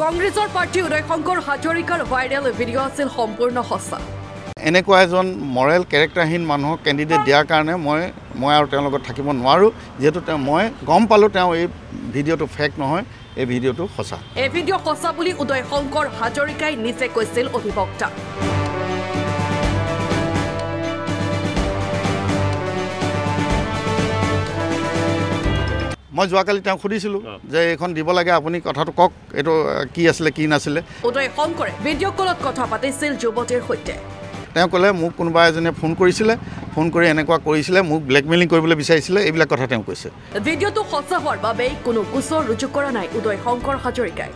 কংগ্ৰেছৰ প্ৰাৰ্থী উদয় শংকৰ হাজৰিকাৰ ভাইৰেল ভিডিঅ' আছিল সম্পূৰ্ণ সঁচা। এনেকুৱা এজন মৰেল কেৰেক্টাৰহীন মানুহক কেণ্ডিডেট দিয়াৰ কাৰণে মই আৰু তেওঁৰ লগত থাকিব নোৱাৰোঁ, যিহেতু মই গম পালোঁ তেওঁ এই ভিডিঅ'টো ফেক নহয়, এই ভিডিঅ'টো সঁচা। এই ভিডিঅ' সঁচা বুলি উদয় শংকৰ হাজৰিকাই নিজে কৈছিল অধিবক্তা। মই যোৱাকালি তেওঁক সুধিছিলোঁ যে এইখন দিব লাগে, আপুনি কথাটো কওক, এইটো কি আছিলে কি নাছিলে। উদয় শংকৰে ভিডিঅ' কলত কথা পাতিছিল যুৱতীৰ সৈতে। তেওঁ ক'লে মোক কোনোবা এজনীয়ে ফোন কৰিছিলে, ফোন কৰি এনেকুৱা কৰিছিলে, মোক ব্লেকমেইলিং কৰিবলৈ বিচাৰিছিলে, এইবিলাক কথা তেওঁ কৈছে। ভিডিঅ'টো সঁচা হোৱাৰ বাবেই কোনো গোচৰ ৰুজু কৰা নাই উদয় শংকৰ হাজৰিকাই।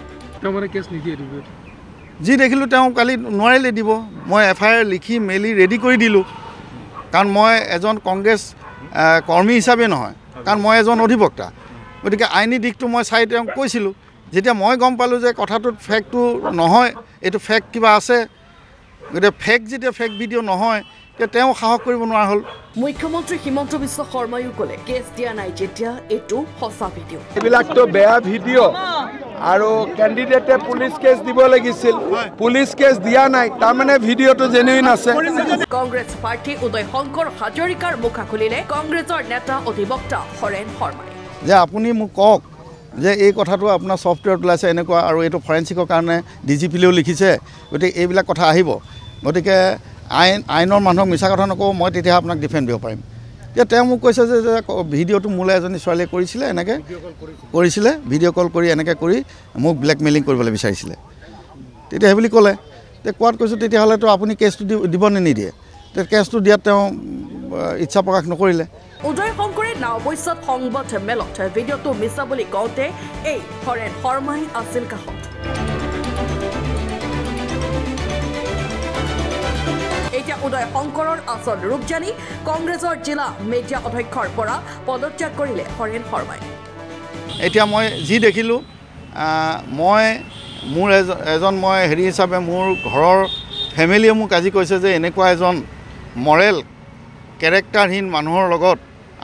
যি দেখিলোঁ তেওঁ কালি নোৱাৰিলে দিব। মই FIR লিখি মেলি ৰেডি কৰি দিলোঁ, কাৰণ মই এজন কংগ্ৰেছ কৰ্মী হিচাপে নহয়, কাৰণ মই এজন অধিবক্তা। গতিকে আইনী দিশটো মই চাই তেওঁক কৈছিলোঁ। যেতিয়া মই গম পালোঁ যে কথাটোত ফেকটো নহয়, এইটো ফেক কিবা আছে, গতিকে যেতিয়া ফেক ভিডিঅ' নহয়, তেতিয়া তেওঁ সাহস কৰিব নোৱাৰা হ'ল। মুখ্যমন্ত্ৰী হিমন্ত বিশ্ব শৰ্মায়ো ক'লে কেছ দিয়া নাই যেতিয়া এইটো সঁচা ভিডিঅ'। এইবিলাকতো বেয়া ভিডিঅ' আৰু কেণ্ডিডেটে পুলিচ কেছ দিব লাগিছিল, পুলিচ কেছ দিয়া নাই, তাৰমানে ভিডিঅ'টো জেনুইন আছে। কংগ্ৰেছ প্ৰাৰ্থী উদয় শংকৰ হাজৰিকাৰ মুখা খুলিলে কংগ্ৰেছৰ নেতা অধিবক্তা হৰেণ শৰ্মাই। যে আপুনি মোক কওক যে এই কথাটো আপোনাৰ ছফ্টৱেৰত ওলাইছে এনেকুৱা, আৰু এইটো ফৰেঞ্চিকৰ কাৰণে DGPলৈও লিখিছে, গতিকে এইবিলাক কথা আহিব। গতিকে আইনৰ মানুহক মিছা কথা নকওঁ, মই তেতিয়া আপোনাক ডিফেণ্ড দিব পাৰিম। এতিয়া তেওঁ মোক কৈছে যে ভিডিঅ'টো মোলৈ এজনী ছোৱালীয়ে কৰিছিলে, এনেকৈ কৰিছিলে, ভিডিঅ' কল কৰি এনেকৈ কৰি মোক ব্লেকমেইলিং কৰিবলৈ বিচাৰিছিলে। তেতিয়া সেইবুলি ক'লে। তেতিয়া কোৱাত কৈছোঁ তেতিয়াহ'লেতো আপুনি কেছটো দিব নে নিদিয়ে? তেতিয়া কেছটো দিয়াত তেওঁ ইচ্ছা প্ৰকাশ নকৰিলে। উদয় শংকৰে নাওবৈচাত সংবাদ মেলত ভিডিঅ'টো মিছা বুলি কওঁতে এই হৰেণ শৰ্মাই আছিল কাষত। এতিয়া উদয় শংকৰৰ আচল ৰূপ জানি কংগ্ৰেছৰ জিলা মিডিয়া অধ্যক্ষৰ পৰা পদত্যাগ কৰিলে হৰেণ শৰ্মাই। এতিয়া মই যি দেখিলোঁ, মোৰ এজন মই হেৰি হিচাপে মোৰ ঘৰৰ ফেমিলিয়ে মোক আজি কৈছে যে এনেকুৱা এজন মৰেল কেৰেক্টাৰহীন মানুহৰ লগত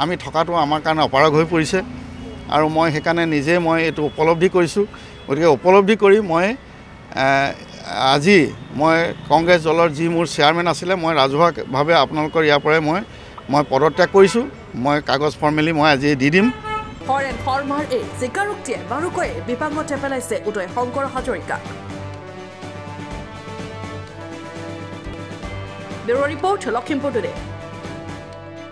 আমি থকাটো আমাৰ কাৰণে অপাৰগ হৈ পৰিছে, আৰু মই সেইকাৰণে নিজে মই এইটো উপলব্ধি কৰিছোঁ। গতিকে উপলব্ধি কৰি মই আজি মই কংগ্ৰেছ দলৰ যি মোৰ চেয়াৰমেন আছিলে, মই ৰাজহুৱাভাৱে আপোনালোকৰ ইয়াৰ পৰাই মই পদত্যাগ কৰিছোঁ। মই কাগজ ফৰ্মেলি মই আজি দি দিম। হৰেণ শৰ্মাৰ এই স্বীকাৰোক্তিয়ে বাৰুকৈয়ে বিপাঙতে পেলাইছে উদয় শংকৰ হাজৰিকাক। Bureau' report, Lakhimpur today.